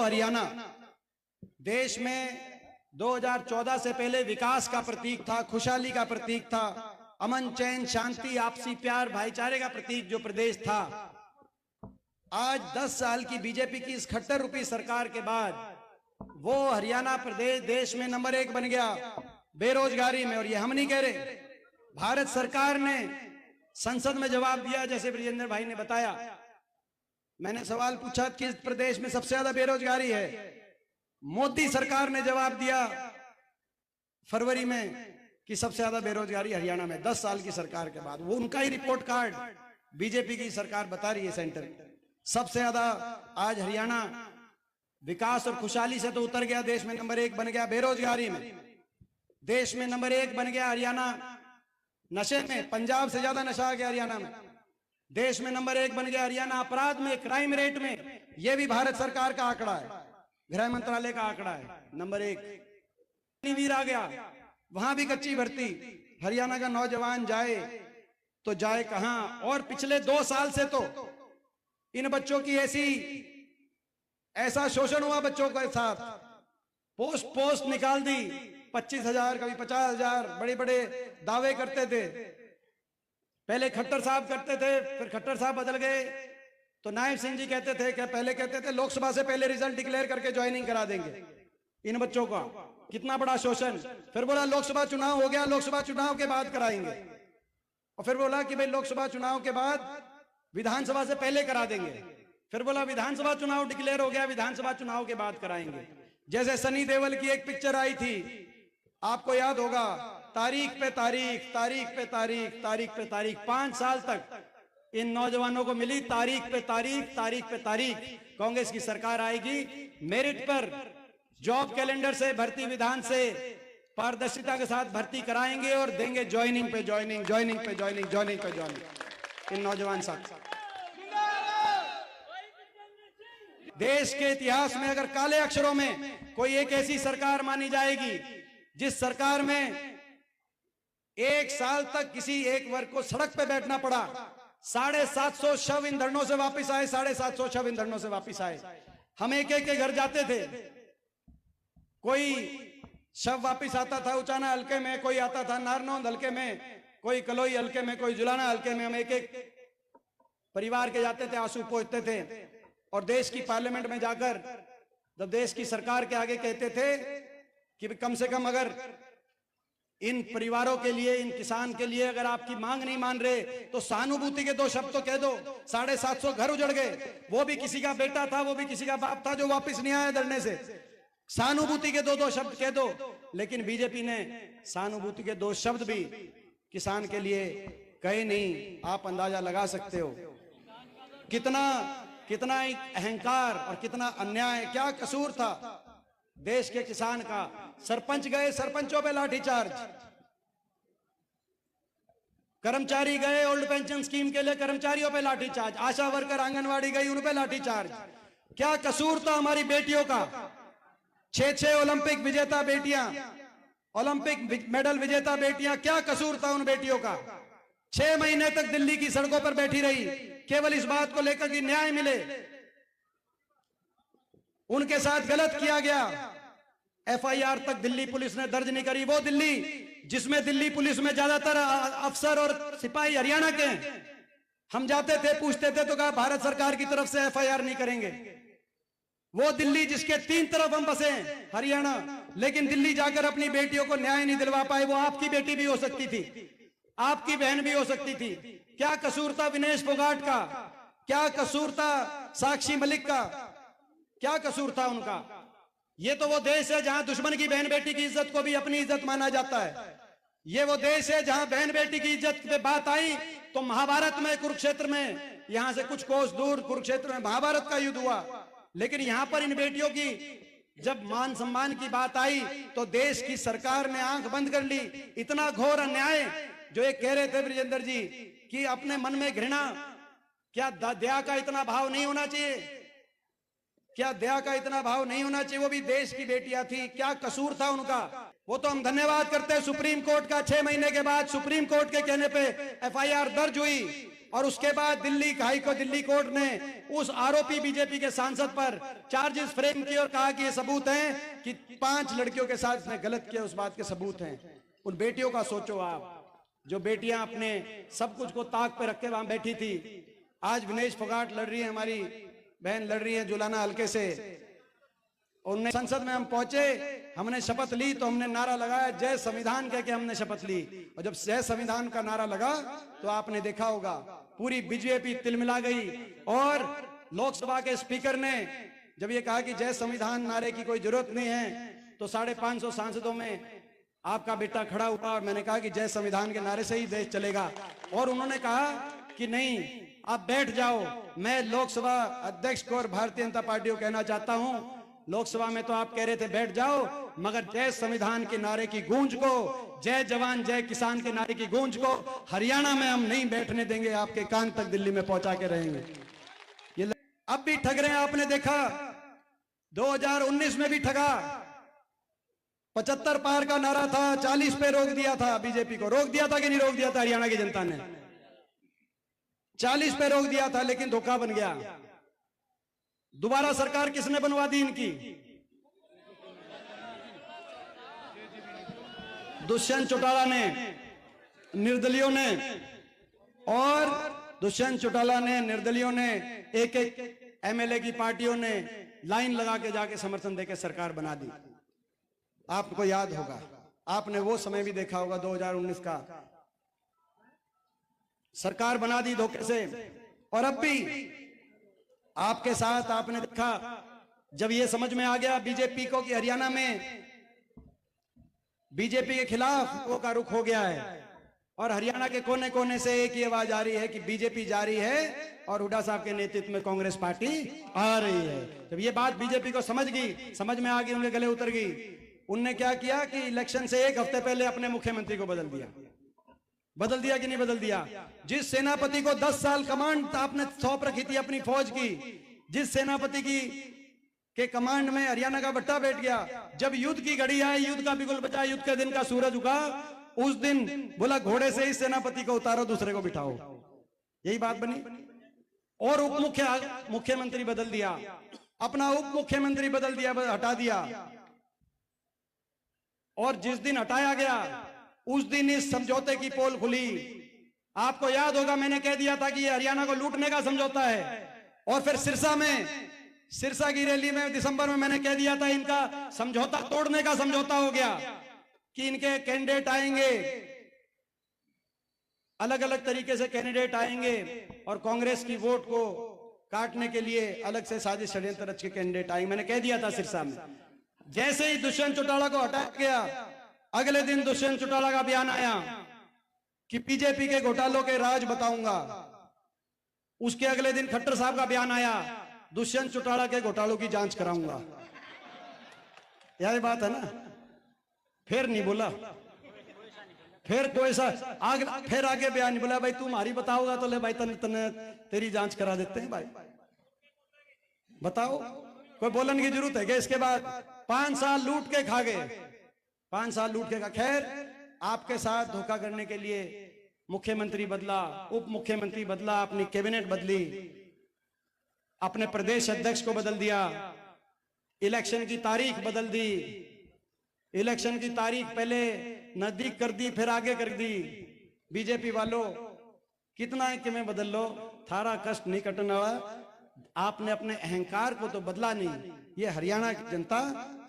हरियाणा देश में 2014 से पहले विकास का प्रतीक था, खुशहाली का प्रतीक था, अमन चैन शांति आपसी प्यार भाईचारे का प्रतीक जो प्रदेश था, आज 10 साल की बीजेपी की इस खट्टर रूपी सरकार के बाद वो हरियाणा प्रदेश देश में नंबर 1 बन गया बेरोजगारी में। और ये हम नहीं कह रहे, भारत सरकार ने संसद में जवाब दिया। जैसे ब्रिजेंद्र भाई ने बताया, मैंने सवाल पूछा कि इस प्रदेश में सबसे ज्यादा बेरोजगारी है, मोदी सरकार ने जवाब दिया फरवरी में कि सबसे ज्यादा बेरोजगारी हरियाणा में 10 साल की सरकार के बाद। वो उनका ही रिपोर्ट कार्ड बीजेपी की सरकार बता रही है सेंटर में। सबसे ज्यादा आज हरियाणा विकास और खुशहाली से तो उतर गया, देश में नंबर 1 बन गया बेरोजगारी में, देश में नंबर 1 बन गया हरियाणा नशे में, पंजाब से ज्यादा नशा आ गया हरियाणा में, देश में नंबर 1 बन गया हरियाणा अपराध में, क्राइम रेट में। यह भी भारत सरकार का आंकड़ा है, गृह मंत्रालय का आंकड़ा है, नंबर 1। वीर आ गया, वहां भी कच्ची भर्ती। हरियाणा का नौजवान जाए तो जाए कहां। और पिछले 2 साल से तो इन बच्चों की ऐसा शोषण हुआ बच्चों के साथ, पोस्ट निकाल दी, 25,000 कभी 50,000, बड़े बड़े दावे करते थे। पहले खट्टर साहब करते थे, फिर खट्टर साहब बदल गए तो नायब सिंह जी कहते थे कि पहले कहते थे लोकसभा से पहले रिजल्ट डिक्लेयर करके ज्वाइनिंग करा देंगे इन बच्चों का। कितना बड़ा शोषण। फिर बोला लोकसभा चुनाव हो गया, लोकसभा चुनाव के बाद कराएंगे। और फिर बोला कि भाई लोकसभा चुनाव के बाद विधानसभा से पहले करा देंगे। फिर बोला विधानसभा चुनाव डिक्लेयर हो गया, विधानसभा चुनाव के बाद कराएंगे। जैसे सनी देओल की एक पिक्चर आई थी, आपको याद होगा, तारीख पे तारीख, तारीख पे तारीख, तारीख पे तारीख। 5 साल तक इन नौजवानों को मिली तारीख पे तारीख, तारीख पे तारीख। कांग्रेस की सरकार आएगी, मेरिट पर, जॉब कैलेंडर से, भर्ती विधान से पारदर्शिता के साथ भर्ती कराएंगे और देंगे ज्वाइनिंग पे ज्वाइनिंग, ज्वाइनिंग पे ज्वाइनिंग, ज्वाइनिंग पे ज्वाइनिंग इन नौजवान साथ। देश के इतिहास में अगर काले अक्षरों में कोई एक ऐसी सरकार मानी जाएगी जिस सरकार में 1 साल तक किसी एक वर्ग को सड़क पे बैठना पड़ा, 750 शव इन धरनों से वापस आए, 750 शव इन धरनों से वापस आए। हम एक के घर जाते थे, कोई शव वापस आता था उचाना हल्के में, कोई आता था नारनौंद हल्के में, कोई कलोई हल्के में, कोई जुलाना हल्के में। हम एक परिवार के जाते थे, आंसू पोंछते थे। और देश की पार्लियामेंट में जाकर जब देश की सरकार के आगे कहते थे कि कम से कम अगर इन परिवारों के लिए, इन किसान के लिए अगर आपकी मांग नहीं मान रहे तो सहानुभूति के 2 शब्द तो कह दो। 750 घर उजड़ गए, वो भी किसी का बेटा था, वो भी किसी का बाप था जो वापस नहीं आया धरने से। सहानुभूति के 2 शब्द कह दो। लेकिन बीजेपी ने सहानुभूति के 2 शब्द भी किसान के लिए कहे नहीं। आप अंदाजा लगा सकते हो कितना अहंकार और कितना अन्याय, क्या कसूर था देश के किसान का। सरपंच गए, सरपंचों पे लाठीचार्ज, कर्मचारी गए ओल्ड पेंशन स्कीम के लिए, कर्मचारियों पे लाठीचार्ज, आशा वर्कर आंगनवाड़ी गई, उन पे लाठीचार्ज। क्या कसूर था हमारी बेटियों का। 6 ओलंपिक विजेता बेटियां, ओलंपिक मेडल विजेता बेटियां, क्या कसूर था उन बेटियों का। 6 महीने तक दिल्ली की सड़कों पर बैठी रही केवल इस बात को लेकर कि न्याय मिले। उनके साथ गलत किया गया, एफआईआर तक दिल्ली पुलिस ने दर्ज नहीं करी। वो दिल्ली जिसमें दिल्ली पुलिस में ज्यादातर अफसर और सिपाही हरियाणा के हैं। हम जाते थे, पूछते थे तो कहा भारत सरकार की तरफ से एफआईआर नहीं करेंगे। वो दिल्ली जिसके 3 तरफ हम बसे हरियाणा, लेकिन दिल्ली जाकर अपनी बेटियों को न्याय नहीं दिलवा पाए। वो आपकी बेटी भी हो सकती थी, आपकी बहन भी हो सकती थी। क्या कसूर था विनेश फोगाट का, क्या कसूर था साक्षी मलिक का, क्या कसूर था उनका। ये तो वो देश है जहां दुश्मन की बहन बेटी की इज्जत को भी अपनी इज्जत माना जाता है। ये वो देश है जहां बहन बेटी की इज्जत पे बात आई तो महाभारत में, कुरुक्षेत्र में, यहां से कुछ कोस दूर कुरुक्षेत्र में महाभारत का युद्ध हुआ। लेकिन यहां पर इन बेटियों की जब मान सम्मान की बात आई तो देश की सरकार ने आंख बंद कर ली। इतना घोर अन्याय। जो ये कह रहे थे ब्रिजेंद्र जी कि अपने मन में घृणा, क्या दया का इतना भाव नहीं होना चाहिए, क्या दया का इतना भाव नहीं होना चाहिए। वो भी देश की बेटियां थी, क्या कसूर था उनका। वो तो हम धन्यवाद करते हैं सुप्रीम कोर्ट का, 6 महीने के बाद सुप्रीम कोर्ट के कहने पे एफआईआर दर्ज हुई। और उसके बाद दिल्ली कोर्ट ने उस आरोपी बीजेपी के सांसद पर चार्जेस फ्रेम किए और कहा कि ये सबूत हैं कि 5 लड़कियों के साथ इसने गलत किया, उस बात के सबूत हैं। उन बेटियों का सोचो आप, जो बेटियां अपने सब कुछ को ताक पे रख के वहां बैठी थी। आज विनेश फोगाट लड़ रही है, हमारी बहन लड़ रही है जुलाना हल्के से। उन्हें संसद में हम पहुंचे, हमने शपथ ली तो हमने नारा लगाया जय संविधान कह के हमने शपथ ली। और जब जय संविधान का नारा लगा तो आपने देखा होगा पूरी बीजेपी तिलमिला गई। और लोकसभा के स्पीकर ने जब ये कहा कि जय संविधान नारे की कोई जरूरत नहीं है, तो 550 सांसदों में आपका बेटा खड़ा हुआ और मैंने कहा कि जय संविधान के नारे से ही देश चलेगा। और उन्होंने कहा कि नहीं, आप बैठ जाओ। मैं लोकसभा अध्यक्ष को और भारतीय जनता पार्टी को कहना चाहता हूं, लोकसभा में तो आप कह रहे थे बैठ जाओ, मगर जय संविधान के नारे की गूंज को, जय जवान जय किसान के नारे की गूंज को हरियाणा में हम नहीं बैठने देंगे, आपके कान तक दिल्ली में पहुंचा के रहेंगे। ये अब भी ठग रहे हैं, आपने देखा 2019 में भी ठगा। 75 पार का नारा था, 40 पे रोक दिया था बीजेपी को। रोक दिया था कि नहीं रोक दिया था हरियाणा की जनता ने? 40 पे रोक दिया था, लेकिन धोखा बन गया। दोबारा सरकार किसने बनवा दी इनकी? दुष्यंत चौटाला ने, निर्दलियों ने, और दुष्यंत चौटाला ने, निर्दलियों ने, एक एमएलए की पार्टियों ने लाइन लगा के जाके समर्थन देके सरकार बना दी। आपको याद होगा, आपने वो समय भी देखा होगा 2019 का। सरकार बना दी धोखे से। और अब भी आपके साथ आपने देखा, जब ये समझ में आ गया बीजेपी को कि हरियाणा में बीजेपी के खिलाफ लोगों का रुख हो गया है और हरियाणा के कोने कोने से एक ही आवाज आ रही है कि बीजेपी जा रही है और हुड्डा साहब के नेतृत्व में कांग्रेस पार्टी आ रही है। जब ये बात बीजेपी को समझ में आ गई, उनके गले उतर गई, उनने क्या किया कि इलेक्शन से 1 हफ्ते पहले अपने मुख्यमंत्री को बदल दिया। बदल दिया कि नहीं बदल दिया? जिस सेनापति को 10 साल कमांड आपने सौंप रखी थी अपनी फौज की, जिस सेनापति के कमांड में हरियाणा का बट्टा बैठ गया, जब युद्ध की घड़ी आई, युद्ध का बिगुल बजा, युद्ध के दिन का सूरज उगा, उस दिन बोला घोड़े से इस सेनापति को उतारो, दूसरे को बिठाओ। यही बात बनी। और उप मुख्यमंत्री बदल दिया, अपना उप मुख्यमंत्री बदल दिया, हटा दिया। और जिस दिन हटाया गया उस दिन इस समझौते की पोल खुली। आपको याद होगा, मैंने कह दिया था कि ये हरियाणा को लूटने का समझौता है। और फिर सिरसा की रैली में दिसंबर में मैंने कह दिया था इनका समझौता तोड़ने का समझौता हो गया, कि इनके कैंडिडेट आएंगे, अलग अलग तरीके से कैंडिडेट आएंगे और कांग्रेस की वोट को काटने के लिए अलग से साजिश षड्यंत्र रच के कैंडिडेट आएंगे। मैंने कह दिया था सिरसा में। जैसे ही दुष्यंत चौटाला को हटाया गया, अगले दिन दुष्यंत चौटाला का बयान आया कि बीजेपी के घोटालों के राज बताऊंगा। उसके अगले दिन खट्टर साहब का बयान आया, दुष्यंत चौटाला के घोटालों की जांच कराऊंगा। यही बात है ना। फिर नहीं बोला, फिर कोई सा फिर आगे बयान नहीं बोला, भाई तुम्हारी बताओगा तो ले भाई तने तेरी जांच करा देते हैं भाई, बताओ। कोई बोलने की जरूरत है क्या? इसके बाद 5 साल लूट के खा गए, 5 साल लूट के खा। खैर, आपके साथ धोखा करने के लिए मुख्यमंत्री बदला, उप मुख्यमंत्री बदला, अपनी कैबिनेट बदली, अपने प्रदेश अध्यक्ष को बदल दिया, इलेक्शन की तारीख बदल दी, इलेक्शन की तारीख पहले नजदीक कर दी, फिर आगे कर दी। बीजेपी वालों, कितना कि मैं बदल लो, थारा कष्ट नहीं कटने वाला। आपने अपने अहंकार को तो बदला नहीं। ये हरियाणा की जनता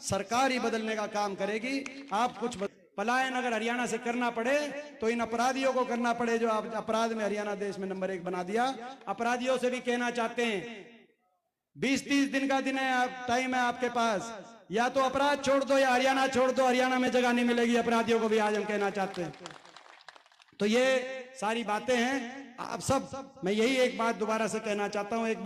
सरकार ही बदलने का काम करेगी। आप कुछ पलायन अगर हरियाणा से करना पड़े तो इन अपराधियों को करना पड़े, जो आप अपराध में हरियाणा देश में नंबर 1 बना दिया। अपराधियों से भी कहना चाहते हैं, 20-30 दिन का दिन है, टाइम है आपके पास, या तो अपराध छोड़ दो या हरियाणा छोड़ दो। हरियाणा में जगह नहीं मिलेगी अपराधियों को भी, आज हम कहना चाहते हैं। तो ये सारी बातें हैं। आप सब, मैं यही एक बात दोबारा से कहना चाहता हूं। एक